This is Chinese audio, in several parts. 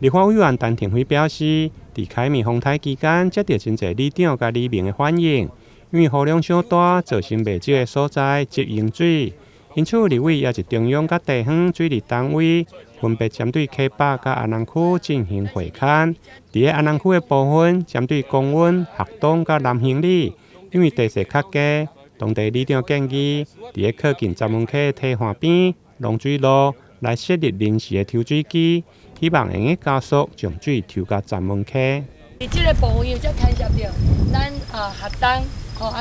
立法委员陈廷辉表示，在开面风台期间，接到真侪里长甲里民的反映，因为雨量太大，造成未少的所在积用水，因此立委也是中央甲地方水利单位分别针对溪北甲安南区进行会勘。伫安南区的部分，针对公园、学堂甲南兴里，因为地势较低，当地里长建议，伫靠近闸门溪堤岸边、long水路来设立临时的抽水机，希望能够加速将水抽到闸门溪。伫这个部分又才牵涉到咱学堂，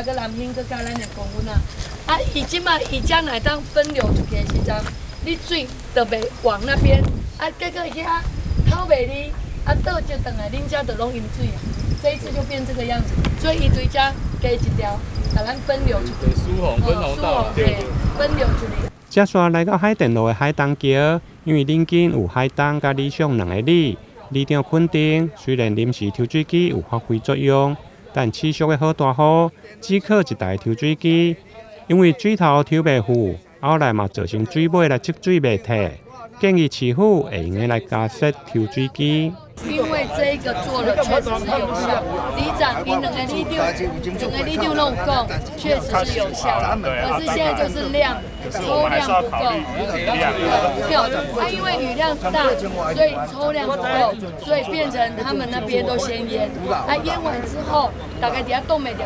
个南兴佮咱的公园啊，伊即马伊将来当分流出去的时阵，你水就袂往那边，结果遐透袂离，倒就等来恁遮就拢饮水啊。这一次就变这个样子，所以伊对遮加一条，把咱分流出去。疏洪对，分流出去。接续来到海淀路的海东桥，因为邻近有海东甲理想两个里，里长肯定，虽然临时抽水机有发挥作用，但持续的好大雨，只靠一台抽水机，因为水头抽袂赴，后来嘛造成水尾来积水袂退，建议市府会用来加设抽水机。因为这个做了确实是有效，里长因两个里长拢有讲，确实是有效。可是现在就是量抽量不够，因为雨量大，所以抽量不够，所以变成他们那边都先淹，淹完之后，大概底下冻没掉，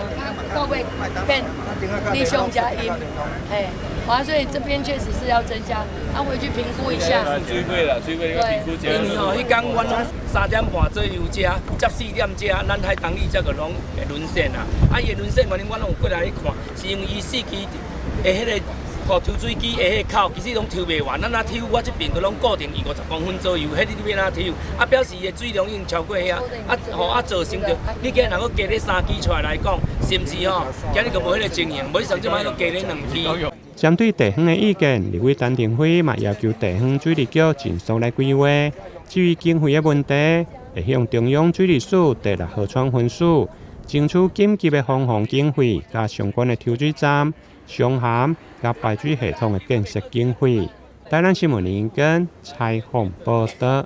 到位变理想加阴，所以这边确实是要增加，回去评估一下。水尾要评估一下。因为迄天阮3点半左右接4点接，咱海东里才个拢会沦陷啊！伊会沦陷原因，阮拢有过来去看，是因为伊4期的迄个抽水机的迄口，其实拢抽袂完，咱抽我这边都拢固定伊50公分左右，迄你要哪抽？表示伊的水量已经超过遐，造成着你今日若加咧3期出来讲，是毋是今日就无迄个情形，无像即摆都加咧2期。针对地方的意见，立委陈廷辉嘛要求地方水利局尽速来规划。至于经费的问题，会向中央水利署提来核传分数，争取紧急的防洪经费，加相关的抽水站、箱涵、加排水系统的建设经费。台南新闻林根采访报道。